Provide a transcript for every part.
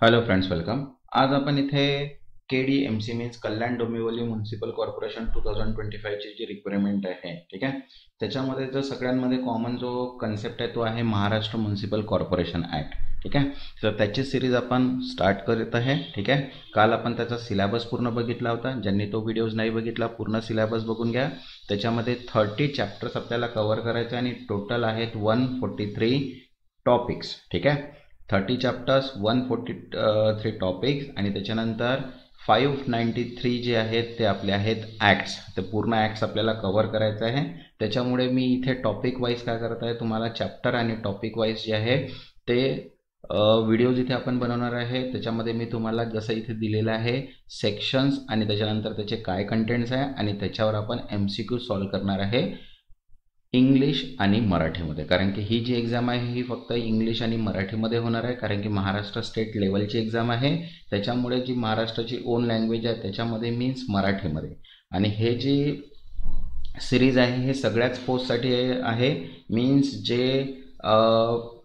Hello friends, welcome. आज आपण इथे KDMC means Kalyan Dombivli municipal corporation 2025 ची जी रिक्वायरमेंट आहे, ठीक आहे, त्याच्यामध्ये जो सगळ्यांमध्ये कॉमन जो कन्सेप्ट आहे तो आहे महाराष्ट्र म्युनिसिपल कॉर्पोरेशन ॲक्ट. ठीक आहे, तर त्याची सिरीज आपण स्टार्ट करत आहे. ठीक आहे, काल आपण त्याचा सिलेबस पूर्ण बघितला होता. ज्यांनी तो व्हिडिओज नाही बघितला पूर्ण सिलेबस बघून घ्या. त्याच्यामध्ये 30 चॅप्टर्स आपल्याला कव्हर करायचे आणि टोटल आहेत 143 टॉपिक्स. ठीक आहे, 30 चॅप्टर्स 143 टॉपिक्स आणि त्याच्यानंतर 593 जे आहेत ते आपले आहेत ॲक्ट्स. ते पूर्ण ॲक्ट्स आपल्याला कव्हर करायचं आहे. त्याच्यामुळे मी इथे टॉपिक वाईज काय करत आहे, तुम्हाला चॅप्टर आणि टॉपिक वाईज जे आहे ते व्हिडिओज इथे आपण बनवणार आहे. त्याच्यामध्ये मी तुम्हाला जसं इथे दिलेलं आहे सेक्शन्स आणि त्याच्यानंतर त्याचे काय कंटेंट्स आहे आणि त्याच्यावर आपण MCQ सॉल्व करणार आहे इंग्लिश आणि मराठीमध्ये. कारण की ही जी एक्झाम आहे ही फक्त इंग्लिश आणि मराठीमध्ये होणार आहे, कारण की महाराष्ट्र स्टेट लेवलची एक्झाम आहे. त्याच्यामुळे जी महाराष्ट्राची ओन लँग्वेज आहे त्याच्यामध्ये मीन्स मराठीमध्ये. आणि हे जी सिरीज आहे हे सगळ्याच पोस्टसाठी आहे. मीन्स जे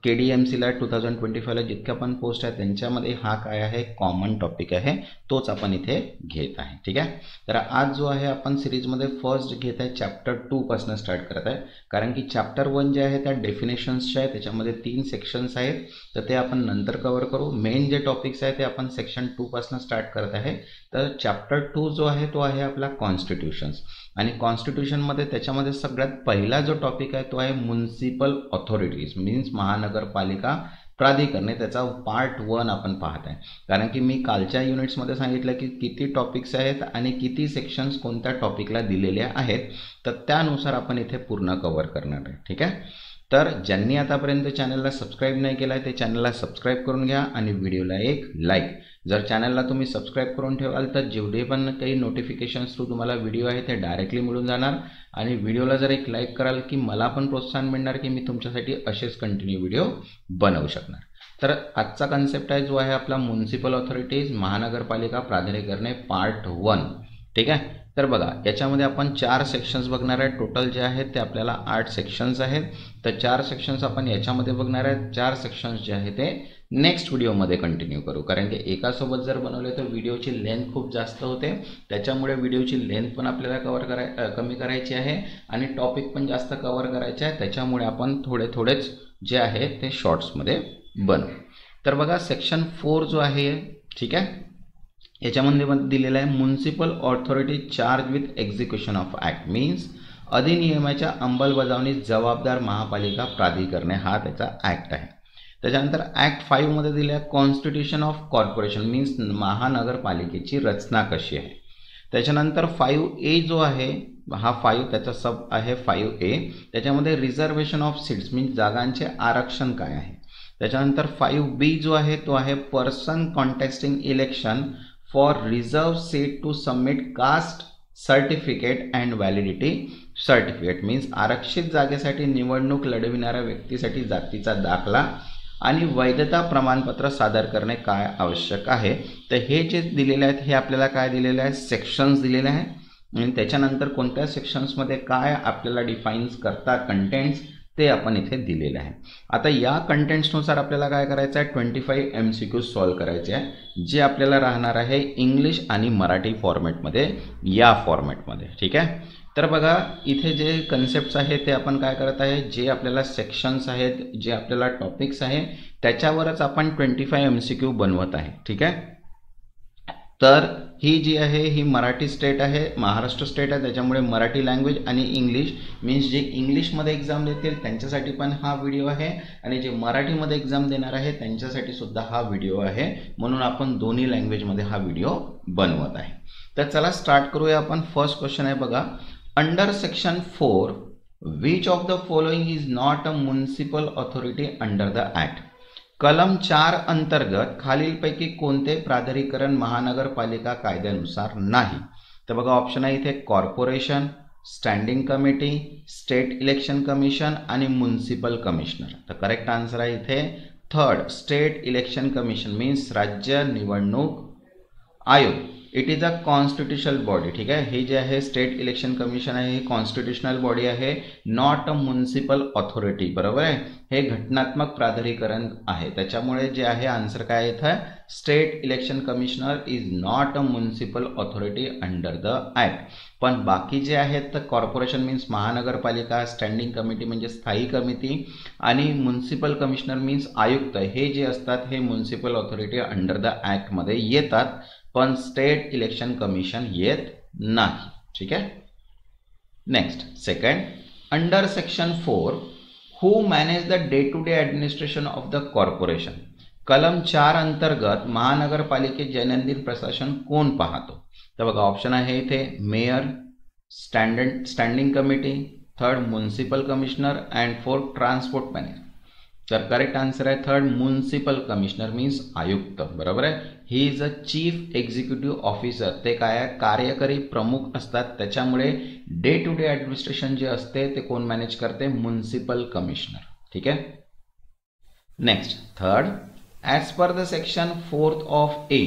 KDMCला 2025ला जितक्या पण पोस्ट आहेत त्यांच्यामध्ये हा काय आहे कॉमन टॉपिक आहे, तोच आपण इथे घेत आहे. ठीक आहे, तर आज जो आहे आपण सिरीजमध्ये फर्स्ट घेत आहे चॅप्टर 2 पासून स्टार्ट करत आहे. कारण की चॅप्टर 1 जे आहे त्या डेफिनेशन्सचे आहे, त्याच्यामध्ये 3 सेक्शन्स आहेत, तर ते आपण नंतर कव्हर करू. मेन जे टॉपिक्स आहे ते आपण सेक्शन 2 पासून स्टार्ट करत आहे. तर चॅप्टर 2 जो आहे तो आहे आपला कॉन्स्टिट्यूशन्स. आणि कॉन्स्टिट्यूशनमध्ये त्याच्यामध्ये सगळ्यात पहिला जो टॉपिक आहे तो आहे म्युनिसिपल ऑथॉरिटीज मीन्स महानगरपालिका प्राधिकरणे. त्याचा पार्ट 1 आपण पाहत आहे. कारण की मी कालच्या युनिट्समध्ये सांगितलं की किती टॉपिक्स आहेत आणि किती सेक्शन्स कोणत्या टॉपिकला दिलेले आहेत, तर त्यानुसार आपण इथे पूर्ण कव्हर करणार आहे. ठीक आहे, तर ज्यांनी आतापर्यंत चॅनलला सबस्क्राईब नाही केलं आहे ते चॅनलला सबस्क्राईब करून घ्या आणि व्हिडिओला एक लाईक. जर चॅनलला तुम्ही सबस्क्राईब करून ठेवाल तर जेवढे पण काही नोटिफिकेशन्स थ्रू तुम्हाला व्हिडिओ आहे ते डायरेक्टली मिळून जाणार. आणि व्हिडिओला जर एक लाईक कराल की मला पण प्रोत्साहन मिळणार की मी तुमच्यासाठी असेच कंटिन्यू व्हिडिओ बनवू शकणार. तर आजचा कन्सेप्ट आहे जो आहे आपला म्युनिसिपल ऑथॉरिटीज महानगरपालिका प्राधिकरणे पार्ट 1. ठीक आहे, तर बघा याच्यामध्ये आपण 4 सेक्शन्स बघणार आहे. टोटल जे आहेत ते आपल्याला 8 सेक्शन्स आहेत. तर 4 सेक्शन्स आपण याच्यामध्ये बघणार आहेत. 4 सेक्शन्स जे आहे ते नेक्स्ट व्हिडिओमध्ये कंटिन्यू करू. कारण की एकासोबत जर बनवले तर व्हिडिओची लेंथ खूप जास्त होते. त्याच्यामुळे व्हिडिओची लेंथ पण आपल्याला कमी करायची आहे आणि टॉपिक पण जास्त कव्हर करायचे आहे. त्याच्यामुळे आपण थोडेच जे आहे ते शॉर्ट्समध्ये बनवू. तर बघा सेक्शन 4 जो आहे, ठीक आहे, याच्यामध्ये दिलेला आहे municipal authority charge with execution of act means अधिनियमाच्या अंमलबजावणीस जबाबदार महापालिका प्राधिकरणे हा त्याचा ॲक्ट आहे. त्याच्यानंतर ॲक्ट 5 मध्ये दिले आहे कॉन्स्टिट्यूशन ऑफ कॉर्पोरेशन मीन्स महानगरपालिकेची रचना कशी आहे. त्याच्यानंतर 5A जो आहे हा 5 त्याचा सब आहे 5A. त्याच्यामध्ये रिझर्वेशन ऑफ सीट्स मीन्स जागांचे आरक्षण काय आहे. त्याच्यानंतर 5B जो आहे तो आहे person contesting election for reserve seat to submit caste certificate and validity certificate means आरक्षित जागेसाठी निवडणूक लढविणाऱ्या व्यक्तीसाठी जातीचा दाखला आणि वैधता प्रमाणपत्र सादर करणे काय आवश्यक आहे. तर हे जे दिलेले आहेत हे आपल्याला काय दिलेले आहे सेक्शन्स दिलेले आहे आणि त्याच्यानंतर कोणत्या सेक्शन्समध्ये काय आपल्याला डिफाईन्स करतात कंटेंट्स ते आपण इथे दिलेले आहे. आता या कंटेंट्सनुसार आपल्याला काय करायचं आहे 25 MCQ सॉल्व करायचे आहे, जे आपल्याला राहणार आहे इंग्लिश आणि मराठी फॉर्मॅटमध्ये या फॉर्मॅटमध्ये. ठीक आहे, तर बघा इथे जे कन्सेप्ट्स आहेत ते आपण काय करत आहे, जे आपल्याला सेक्शन्स आहेत जे आपल्याला टॉपिक्स आहे त्याच्यावरच आपण 25 MCQ बनवत आहे. ठीक आहे, तर ही जी आहे ही मराठी स्टेट आहे, महाराष्ट्र स्टेट आहे, त्याच्यामुळे मराठी लँग्वेज आणि इंग्लिश मीन्स जे इंग्लिशमध्ये एक्झाम देतील त्यांच्यासाठी पण हा व्हिडिओ आहे आणि जे मराठीमध्ये एक्झाम देणार आहे त्यांच्यासाठी सुद्धा हा व्हिडिओ आहे. म्हणून आपण दोन्ही लँग्वेजमध्ये हा व्हिडिओ बनवत आहे. तर चला स्टार्ट करूया आपण. फर्स्ट क्वेश्चन आहे बघा, under section 4 which of the following is not a municipal authority under the act. कलम 4 अंतर्गत खालीलपैकी कोणते प्राधिकरण महानगरपालिका कायद्यानुसार नाही. तर बघा ऑप्शन आहे इथे corporation, standing committee, state election commission आणि म्युनिसिपल कमिशनर. तर करेक्ट आन्सर आहे इथे third state election commission means राज्य निवडणूक आयोग. It is a constitutional body. ठीक आहे, हे जे आहे स्टेट इलेक्शन कमिशन आहे हे कॉन्स्टिट्यूशनल बॉडी आहे, नॉट अ म्युनिसिपल ऑथॉरिटी. बरोबर आहे, हे घटनात्मक प्राधिकरण आहे. त्याच्यामुळे जे आहे आन्सर काय इथं state election commissioner is not a municipal authority under the act. पण बाकी जे आहेत तर कॉर्पोरेशन मीन्स महानगरपालिका, स्टँडिंग कमिटी म्हणजे स्थायी कमिटी आणि म्युनिसिपल कमिशनर मीन्स आयुक्त, हे जे असतात हे municipal authority under the act मध्ये येतात, पण स्टेट इलेक्शन कमिशन येत नाही. ठीक आहे. Next second, under section 4 who manage the day to day administration of the corporation. कलम 4 अंतर्गत महानगरपालिकेचे दैनंदिन प्रशासन कोण पाहतो. तर बघा ऑप्शन आहे इथे mayor, standing committee, third municipal commissioner and fourth transport manager. तर करेक्ट आन्सर आहे थर्ड म्युनिसिपल कमिशनर मीन्स आयुक्त. बरोबर आहे. He is a chief executive officer. ते काय आहे, कार्यकारी प्रमुख असतात, त्याच्यामुळे डे टू डे ॲडमिनिस्ट्रेशन जे असते ते कोण मॅनेज करते, म्युनिसिपल कमिशनर. ठीक आहे. Next third, as per the section 4 of A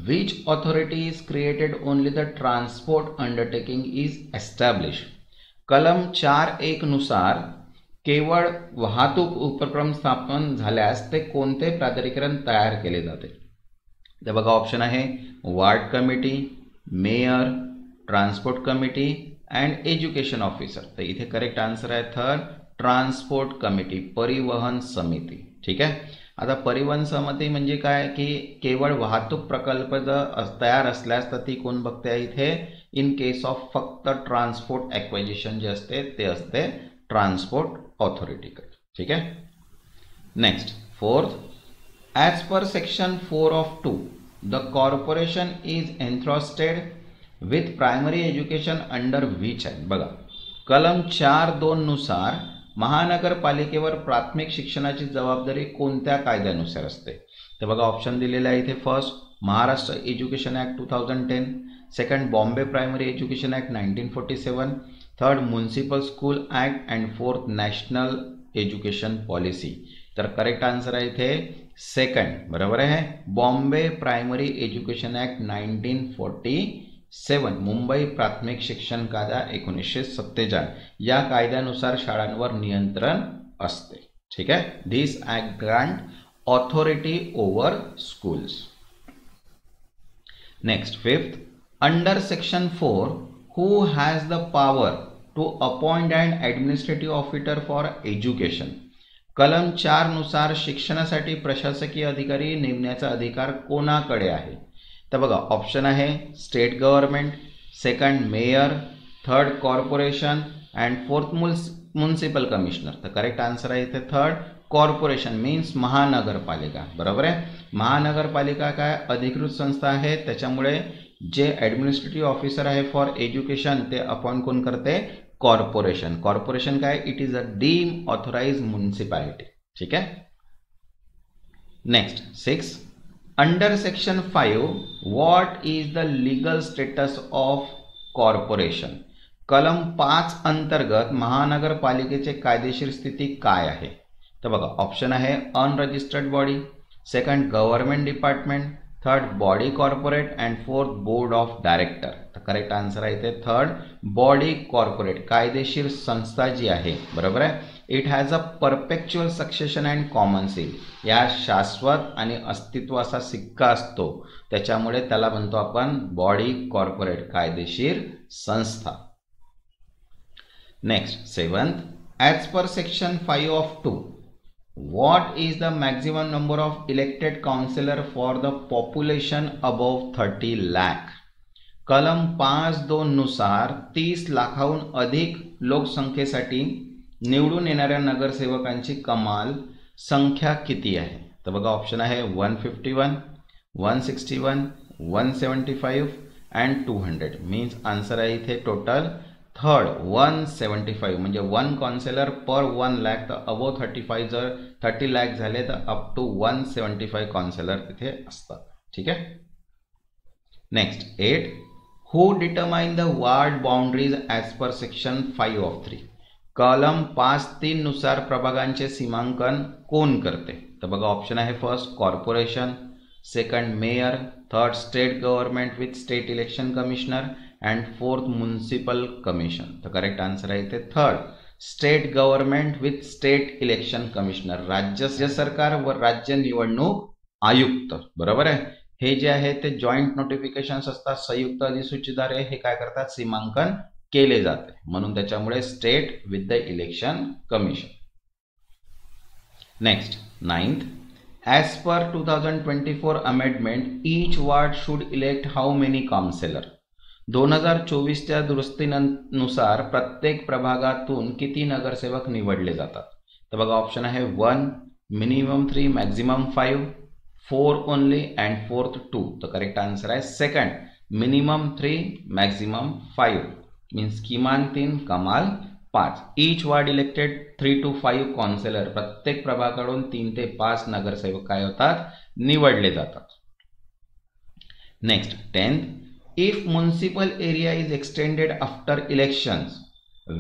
which authority is created only the transport undertaking is established. कलम 4(1) नुसार केवळ वाहतूक उपक्रम स्थापन झाल्यास ते कोणते प्राधिकरण तयार केले जाते. तर बघा ऑप्शन आहे ward committee, mayor, transport committee and education officer. तर इथे करेक्ट आन्सर आहे थर्ड ट्रान्सपोर्ट कमिटी, परिवहन समिती. ठीक आहे. आता परिवहन समिती म्हणजे काय की केवळ वाहतूक प्रकल्प जर तयार असल्यास तर ती कोण बघते इथे, इन केस ऑफ फक्त ट्रान्सपोर्ट ॲक्वायजिशन जे असते ते असते ट्रान्सपोर्ट ऑथॉरिटीकडे. ठीक आहे. Next fourth, as per section 4 of 2 the corporation is entrusted with primary education under which act. बघा कलम 4(2) नुसार महानगरपालिकेवर प्राथमिक शिक्षणाची जबाबदारी कोणत्या कायद्यानुसार असते. तर बघा ऑप्शन दिलेले आहे इथे. First Maharashtra education act 2010, second Bombay primary education act 1947, third municipal school act and fourth national education policy. तर करेक्ट आन्सर आहे इथे सेकंड. बरोबर आहे. Bombay primary education act 1947, Mumbai प्राथमिक शिक्षण कायदा 1947 या कायद्यानुसार शाळांवर नियंत्रण असते. ठीक आहे. This act grant authority over schools. Next fifth, under section 4 who has the power to appoint and administrative officer for education. कलम 4 नुसार शिक्षणासाठी प्रशासकीय अधिकारी नेमण्याचा अधिकार कोणाकडे आहे. तर बघा ऑप्शन आहे state government, second mayor, third corporation and fourth municipal commissioner. तर करेक्ट आन्सर आहे इथे थर्ड कॉर्पोरेशन मीन्स महानगरपालिका. बरोबर आहे. महानगरपालिका काय अधिकृत संस्था आहे, त्याच्यामुळे जे ॲडमिनिस्ट्रेटिव्ह ऑफिसर आहे फॉर एज्युकेशन ते अपॉइंट कोण करते, कॉर्पोरेशन. कॉर्पोरेशन काय, it is a deem authorise municipality. ठीक आहे. Next 6, under section 5 what is the legal status of corporation. कलम 5 अंतर्गत महानगरपालिकेचे कायदेशीर स्थिती काय आहे. तर बघा ऑप्शन आहे unregistered body, second government department, third body corporate and fourth board of director. तर करेक्ट आन्सर आहे इथे थर्ड बॉडी कॉर्पोरेट, कायदेशीर संस्था जी आहे. बरोबर आहे. It has a परपेच्युअल succession and common seal. या शाश्वत आणि अस्तित्वाचा सिक्का असतो, त्याच्यामुळे त्याला म्हणतो आपण बॉडी कॉर्पोरेट, कायदेशीर संस्था. Next 7th, as per section 5 of 2 what is the maximum number of elected councillor for the population above 30 lakh. कलम 5(2) नुसार 30 लाखाहून अधिक लोकसंख्येसाठी निवडून येणाऱ्या नगरसेवकांची कमाल संख्या किती आहे. तर बघा ऑप्शन आहे 151, 161, 175 अँड 200. मीन्स आन्सर आहे इथे टोटल थर्ड 175, म्हणजे 1 काउन्सिलर पर 1 लाख. तर अबोव 35 जर 30 लाख झाले तर अप टू 175 काउन्सिलर तिथे असतात. ठीक आहे. Next 8, who determine the ward boundaries as per section 5 of 3. कलम 5(3) नुसार प्रभागांचे सीमांकन कोण करते. तर बघा ऑप्शन आहे first corporation, second mayor, third state government with state election commissioner and fourth municipal commission. तर करेक्ट आन्सर आहे इथे third state government with state election commissioner. राज्य सरकार व राज्य निवडणूक आयुक्त, बरोबर आहे. हे जे आहे ते जॉईंट नोटिफिकेशन्स असतात, संयुक्त अधिसूचितद्वारे हे काय करतात, सीमांकन केले जाते, म्हणून त्याच्यामुळे state with the election commission. Next 9th, as per 2024 amendment each ward should elect how many councillor. 2024च्या दुरुस्तीनुसार प्रत्येक प्रभागातून किती नगरसेवक निवडले जातात. तर बघा ऑप्शन आहे 1, minimum 3, maximum 5, 4 only and 4th 2. तर करेक्ट आन्सर आहे सेकंड, मिनिमम 3, मॅक्झिमम 5, मीन्स किमान 3, कमाल 5. Each ward elected 3 to 5 counsellor. प्रत्येक प्रभागाकडून 3 ते 5 नगरसेवक काय होतात, निवडले जातात. Next 10th, if municipal area is extended after elections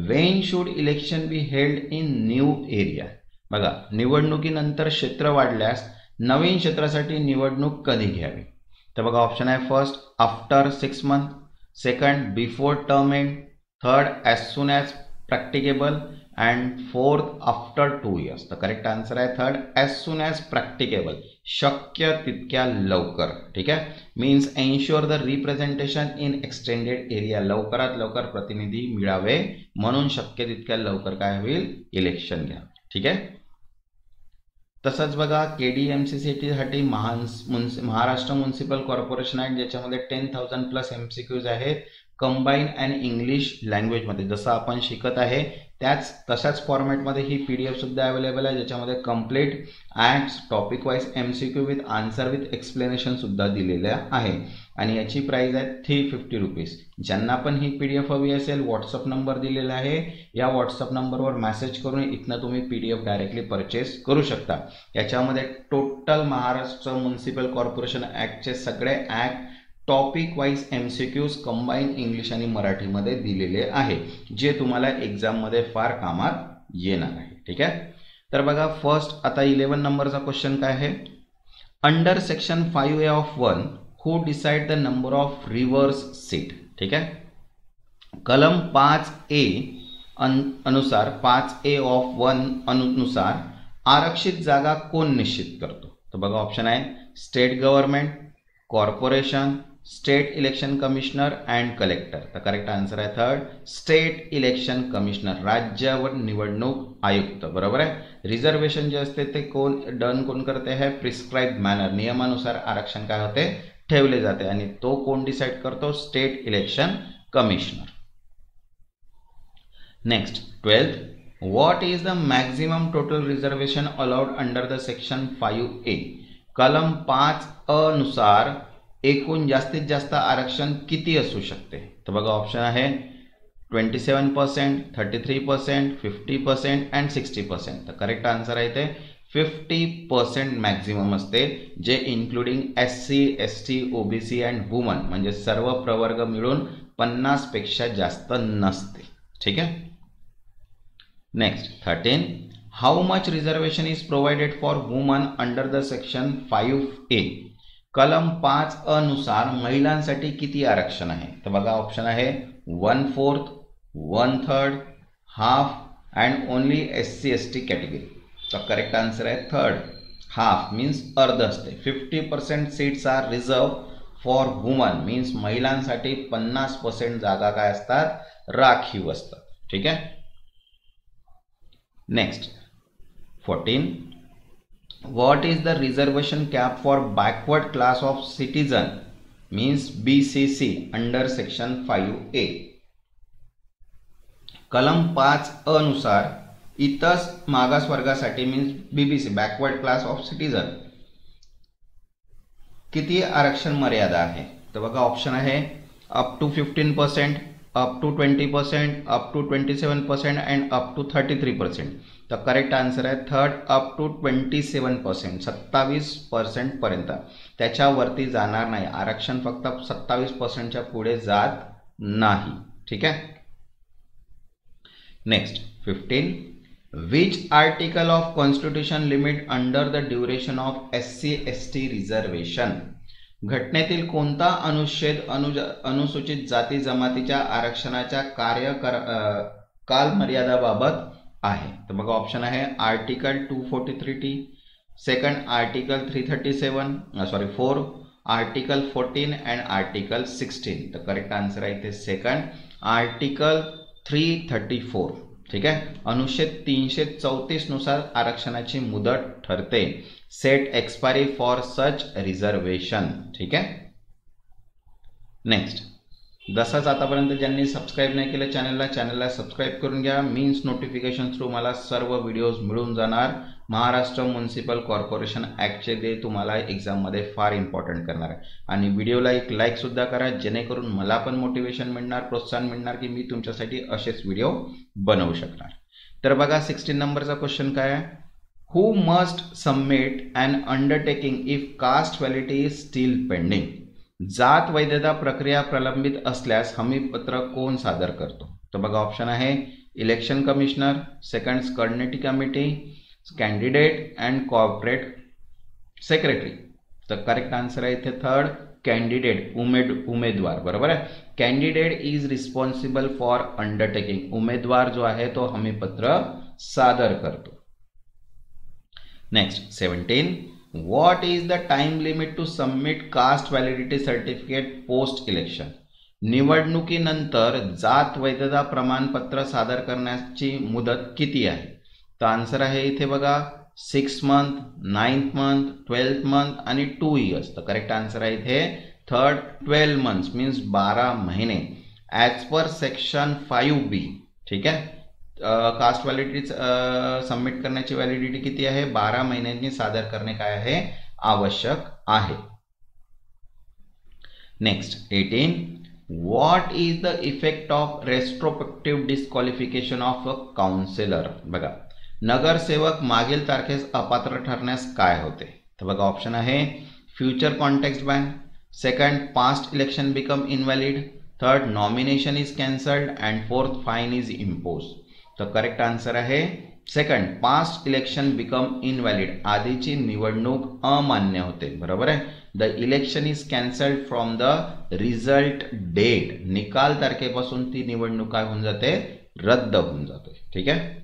Wien should election be held in new area. बघा निवडणुकीनंतर क्षेत्र वाढल्यास नवीन क्षेत्रासाठी निवडणूक कधी घ्यावी. तर बघा ऑप्शन आहे first, after 6 months, second, before term end, third, as soon as practicable and fourth, after 2 years. तर करेक्ट आन्सर आहे third, as soon as practicable, शक्य तितक्या लवकर. ठीक आहे, means ensure the representation in extended area. लवकरात लवकर प्रतिनिधी मिळावे म्हणून शक्य तितक्या लवकर काय होईल, इलेक्शन घ्या. ठीक आहे. तसंच बघा KDMCसाठी महाराष्ट्र म्युनिसिपल कॉर्पोरेशन ॲक्ट, ज्याच्यामध्ये 10,000+ MCQs आहेत कंबाईन अँड इंग्लिश लँग्वेजमध्ये. जसं आपण शिकत आहे तशाच फॉर्मॅटमध्ये ही PDF सुद्धा अवेलेबल आहे, ज्याच्यामध्ये complete acts, topic wise MCQ with answer with explanation सुद्धा दिलेल्या आहे. आणि याची प्राइस आहे 350 रुपीज. ज्यांना पण ही PDF हवी असेल, व्हॉट्सअप नंबर दिलेला आहे, या व्हॉट्सअप नंबरवर मेसेज करून इथनं तुम्ही PDF डायरेक्टली परचेस करू शकता. याच्यामध्ये टोटल महाराष्ट्र म्युनिसिपल कॉर्पोरेशन ॲक्टचे सगळे act, topic wise MCQs combine English आणि मराठीमध्ये दिलेले आहे, जे तुम्हाला एक्झाममध्ये फार कामात येणार आहे. ठीक आहे. तर बघा फर्स्ट आता 11 नंबरचा क्वेश्चन काय आहे, under section 5A of 1 who decide the number of reverse seat. ठीक आहे. कलम 5A अनुसार 5A ऑफ 1 अनुसार आरक्षित जागा कोण निश्चित करतो. तर बघा ऑप्शन आहे state government, corporation, state election commissioner and collector. तर करेक्ट आन्सर आहे थर्ड, स्टेट इलेक्शन कमिशनर, राज्यावर निवडणूक आयुक्त. बरोबर आहे. रिझर्वेशन जे असते ते कोण करते आहे, प्रिस्क्राइब्ड मॅनर, नियमानुसार आरक्षण काय होते, ठेवले जाते, आणि तो कोण डिसाइड करतो, state election commissioner. Next 12th, what is the maximum total reservation allowed under the section 5A. कलम 5A नुसार एकूण जास्तीत जास्त आरक्षण किती असू शकते. तर बघा ऑप्शन आहे 27%, 33%, 50% अँड 60%. तर करेक्ट आन्सर आहे ते 50% मॅक्झिमम असते, जे including SC, ST, OBC and woman, म्हणजे सर्व प्रवर्ग मिळून 50 पेक्षा जास्त नसते. ठीक आहे. Next 13, how much reservation is provided for woman under the section 5A. कलम 5A नुसार महिलांसाठी किती आरक्षण आहे. तर बघा ऑप्शन आहे 1/4, 1/3, half and only SC, ST category. तर करेक्ट आन्सर आहे थर्ड, हाफ, मीन्स अर्ध असते. 50% seats are reserve for women, means महिलांसाठी 50% जागा काय असतात, राखीव असतात. ठीक आहे. Next 14, what is the reservation cap for backward class of citizen, means BCC under section 5A. कलम 5A नुसार इतर मागास वर्गासाठी means BBC, backward class of citizen, किती आरक्षण मर्यादा आहे. तर बघा ऑप्शन आहे up to 15%, up to 20%, up to 27% and up to 33%. तर करेक्ट आन्सर आहे थर्ड, अप टू 27%, 27% पर्यंत. त्याच्यावरती जाणार नाही, आरक्षण फक्त 27%च्या पुढे जात नाही. ठीक आहे. Next 15, which article of constitution limit under the duration of SC, ST reservation. घटनेतील कोणता अनुच्छेद अनुसूचित जाती जमातीच्या आरक्षणाच्या कालमर्यादाबाबत आहे. तर बघा ऑप्शन आहे article 243T, second article 337 4, article 14 and article 16. The correct answer आहे इथे सेकंड आर्टिकल 334. ठीक आहे, अनुच्छेद 334 नुसार आरक्षणाची मुदत ठरते. Set expiry for such reservation. ठीक आहे. नेक्स्ट, जसंच आतापर्यंत ज्यांनी सबस्क्राईब नाही केलं चॅनलला सबस्क्राईब करून घ्या. मीन्स नोटिफिकेशन थ्रू मला सर्व व्हिडिओज मिळून जाणार. महाराष्ट्र म्युनिसिपल कॉर्पोरेशन ॲक्टचे ते तुम्हाला एक्झाममध्ये फार इम्पॉर्टंट करणार आहे. आणि व्हिडिओला एक लाईक सुद्धा करा, जेणेकरून मला पण मोटिवेशन मिळणार, प्रोत्साहन मिळणार की मी तुमच्यासाठी असेच व्हिडिओ बनवू शकणार. तर बघा 16 नंबरचा क्वेश्चन काय आहे. Who must submit an undertaking if caste validity is still pending. जात वैधता प्रक्रिया प्रलंबित असल्यास हमीपत्र कोण सादर करतो. तर बघा ऑप्शन आहे election commissioner, second scrutiny committee, candidate and corporate secretary. तर करेक्ट आन्सर आहे इथे थर्ड कॅन्डिडेट, उमेदवार. बरोबर आहे. Candidate is responsible for undertaking. उमेदवार जो आहे तो हमीपत्र सादर करतो. Next 17. What is the time limit to submit caste validity certificate post election? निवडणुकीनंतर जात वैधता प्रमाणपत्र सादर करण्याची मुदत किती आहे. तर आन्सर आहे इथे बघा 6 month, 9th month, 12th month आणि 2 years. तर करेक्ट आन्सर आहे इथे थर्ड 12 months मीन्स 12 महिने ॲज पर सेक्शन 5B. ठीक आहे. कास्ट व्हॅलिडिटी सबमिट करण्याची व्हॅलिडिटी किती आहे, 12 महिन्यांनी सादर करणे काय आहे, आवश्यक आहे. Next 18. What is the effect of retrospective disqualification of a counsellor. बघा नगरसेवक मागील तारखेस अपात्र ठरण्यास काय होते. तर बघा ऑप्शन आहे future contest ban, second past election become invalid, third nomination is cancelled and fourth fine is impose. तर करेक्ट आन्सर आहे second past election become invalid. आधीची निवडणूक अमान्य होते. बरोबर आहे. The election is cancelled from the result date. निकाल तारखेपासून ती निवडणूक काय होऊन जाते, रद्द होऊन जाते. ठीक आहे.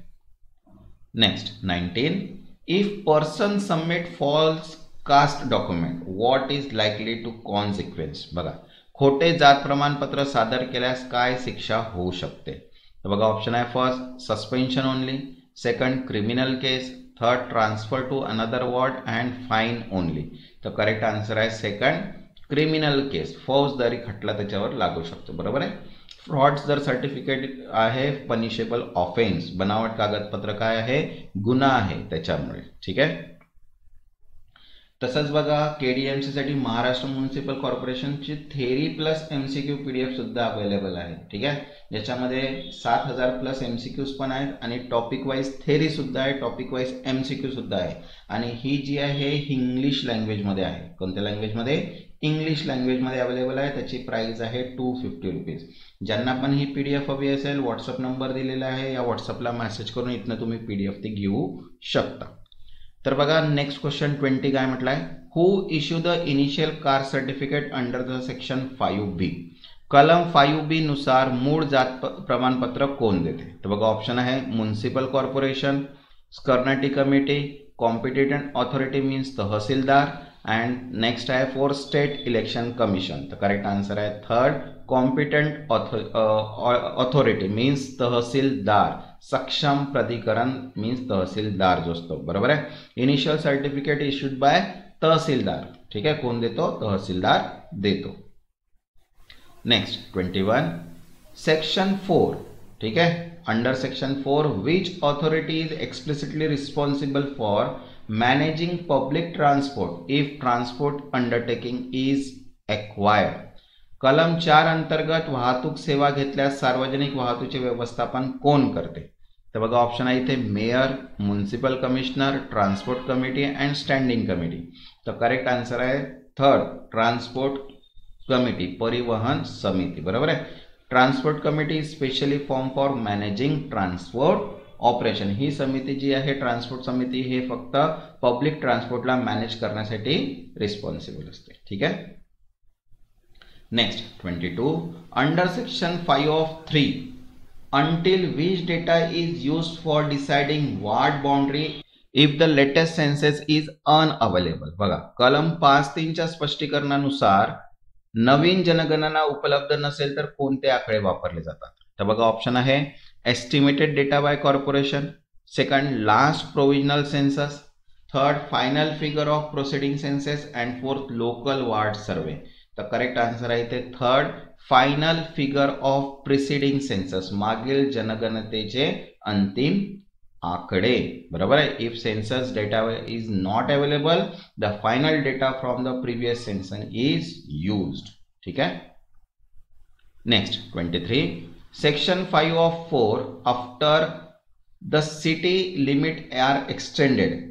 Next 19. If person submit false caste document what is likely to consequence. बघा खोटे जात प्रमाणपत्र सादर केल्यास काय शिक्षा होऊ शकते. तर बघा ऑप्शन आहे first suspension only, second criminal case, third transfer to another ward and fine only. तर करेक्ट आन्सर आहे सेकंड क्रिमिनल केस. फौजदारी खटला त्याच्यावर लागू शकतो. बरोबर आहे. फ्रॉड जर सर्टिफिकेट आहे पनिशेबल ऑफेन्स. बनावट कागदपत्र काय आहे, गुन्हा आहे त्याच्यामुळे. ठीक आहे. तसंच बघा केडीएमसी साठी महाराष्ट्र म्युनिसिपल कॉर्पोरेशनची थेरी प्लस MCQ PDF सुद्धा अवेलेबल आहे. ठीक आहे. याच्यामध्ये 7000+ MCQs पण आहेत आणि टॉपिक वाईज थेरी सुद्धा आहे, टॉपिक वाईज MCQ सुद्धा आहे. आणि ही जी आहे इंग्लिश लँग्वेजमध्ये आहे. कोणत्या लँग्वेजमध्ये, इंग्लिश लँग्वेजमध्ये अवेलेबल आहे. त्याची प्राइस आहे 250 रुपीज. ज्यांना पण ही PDF हवी असेल व्हॉट्सअप नंबर दिलेला आहे, या व्हॉट्सअपला मेसेज करून इथनं तुम्ही PDF ती घेऊ शकता. तर बघा नेक्स्ट क्वेश्चन 20 काय म्हटलंय. Who issue the initial caste certificate under the section 5B. कलम 5B नुसार मूळ जात प्रमाणपत्र कोण देते. तर बघा ऑप्शन आहे municipal corporation, scrutiny committee, competent authority means tehsildar and next आहे फॉर स्टेट इलेक्शन कमिशन. तर करेक्ट आन्सर आहे third competent authority means tehsildar. सक्षम प्राधिकरण मीन्स तहसीलदार जो असतो. बरोबर आहे. Initial certificate issued by tehsildar. ठीक आहे. कोण देतो, तहसीलदार देतो. Next 21 section 4. ठीक आहे. Under section 4 which authority is explicitly responsible for managing public transport if transport undertaking is acquired. कलम 4 अंतर्गत वाहतूक सेवा घेतल्यास सार्वजनिक वाहतूकचे व्यवस्थापन कोण करते. तर बघा ऑप्शन आहे इथे mayor, municipal commissioner, transport committee and standing committee. तर करेक्ट आन्सर आहे थर्ड ट्रान्सपोर्ट कमिटी, परिवहन समिती. बरोबर आहे. Transport committee specially form for managing transport operation. ही समिती जी आहे ट्रान्सपोर्ट समिती हे फक्त पब्लिक ट्रान्सपोर्टला मॅनेज करण्यासाठी रिस्पॉन्सिबल असते. ठीक आहे. Next 22 under section 5(3) until which data is used for deciding ward boundary if the latest census is unavailable. बघा कलम 5.3च्या स्पष्टीकरणानुसार नवीन जनगणना उपलब्ध नसेल तर कोणते आकडे वापरले जातात. तर बघा ऑप्शन आहे estimated data by corporation, second last provisional census, third final figure of proceeding census and fourth local ward survey. तर करेक्ट आन्सर आहे ते third final figure of preceding census, मागील जनगणनेचे अंतिम आकडे. बरोबर आहे. If census data is not available the final data from the previous census is used. ठीक आहे. Next 23 section 5 of 4 after the city limit are extended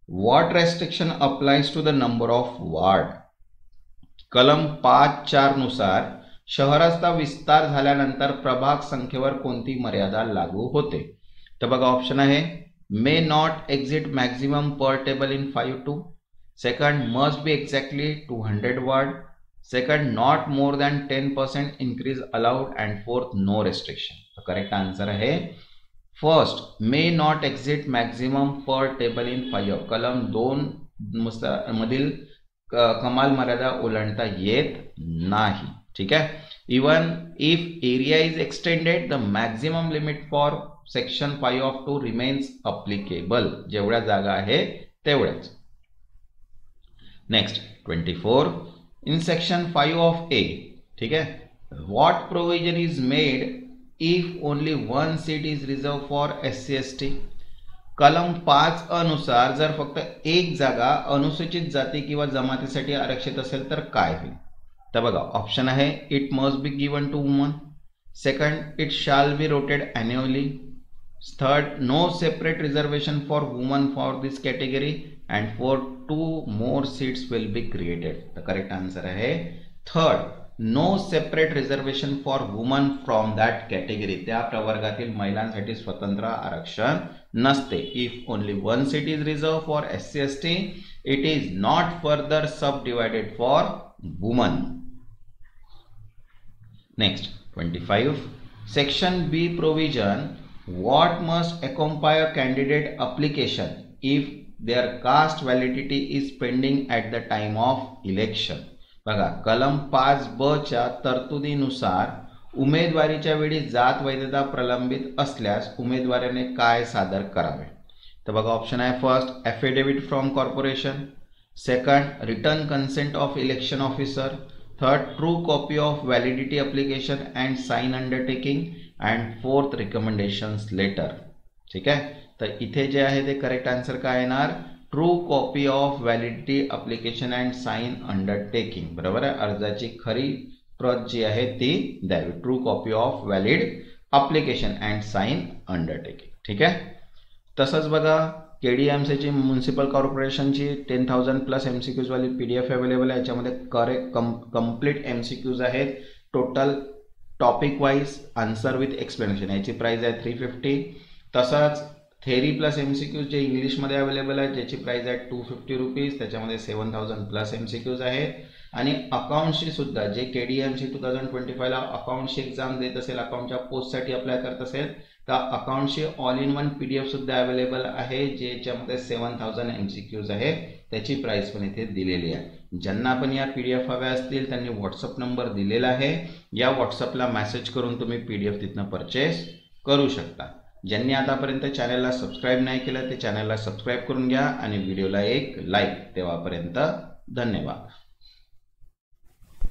what restriction applies to the number of ward. कलम 5.4 नुसार शहराचा विस्तार झाल्यानंतर प्रभाग संख्येवर कोणती मर्यादा लागू होते. तर बघा ऑप्शन आहे may not exceed maximum per table in 5(2), second must be exactly 200 ward, second not more than 10% increase allowed and fourth no restriction. तर करेक्ट आन्सर आहे first may not exceed maximum per table in 5. कलम 2 मधील कमाल मर्यादा ओलांडता येत नाही. ठीक आहे. Even if area is extended the maximum limit for section 5 of 2 remains applicable. जेवढ्या जागा आहे तेवढ्याच. नेक्स्ट 24 इन सेक्शन 5 ऑफ ए. ठीक आहे. What provision is made if only one seat is reserve for SC/ST. कलम 5 अनुसार जर फक्त एक जागा अनुसूचित जाती किंवा जमातीसाठी आरक्षित असेल तर काय होईल. तर बघा ऑप्शन आहे it must be given to women, second it shall be rotated annually, third no separate reservation for women for this category and for 2 more seats will be created. तर करेक्ट आन्सर आहे third no separate reservation for women from that category. त्या प्रवर्गातील महिलांसाठी स्वतंत्र आरक्षण नसते. If only one seat is reserve for SC/ST it is not further sub divided for women. Next 25 section B provision what must accompany a candidate application if their caste validity is pending at the time of election. बघा कलम 5(ब) च्या तरतुदीनुसार उमेदवारीच्या वेळी जात वैधता प्रलंबित असल्यास उमेदवाराने काय सादर करावे. तर बघा ऑप्शन आहे first affidavit from corporation, second written consent of election officer, third true copy of validity application and sign undertaking and fourth recommendations letter. ठीक आहे. तर इथे जे आहे ते करेक्ट आन्सर काय येणार true copy of validity application and sign undertaking. बरोबर आहे. अर्जाची खरी प्रत जी आहे ती द्यावी. True copy of valid application and sign undertaking. ठीक आहे. तसंच बघा KDMCची म्युन्सिपल कॉर्पोरेशनची 10,000+ MCQs वाली PDF अवेलेबल आहे. याच्यामध्ये कम्प्लीट MCQs आहेत. Total topic wise answer with explanation. याची प्राइस आहे 350. तसंच थेरी प्लस MCQs जे इंग्लिशमध्ये अवेलेबल आहे ज्याची प्राइस आहे 250 रुपीज. त्याच्यामध्ये 7,000+ MCQs आहेत. आणि अकाउंटशी सुद्धा जे KDMC 2025 ला अकाउंटची एक्झाम देत असेल, अकाउंटच्या पोस्टसाठी अप्लाय करत असेल तर अकाउंटची ऑल इन वन PDF सुद्धा अवेलेबल आहे ज्याच्यामध्ये 7,000 MCQs आहे. त्याची प्राइस पण इथे दिलेली आहे. ज्यांना पण या PDF हव्या असतील त्यांनी व्हॉट्सअप नंबर दिलेला आहे. या व्हॉट्सअपला मेसेज करून तुम्ही PDF तिथनं परचेस करू शकता. ज्यांनी आतापर्यंत चॅनलला सबस्क्राईब नाही केलं ते चॅनलला सबस्क्राईब करून घ्या आणि व्हिडिओला एक लाईक. तेव्हापर्यंत धन्यवाद.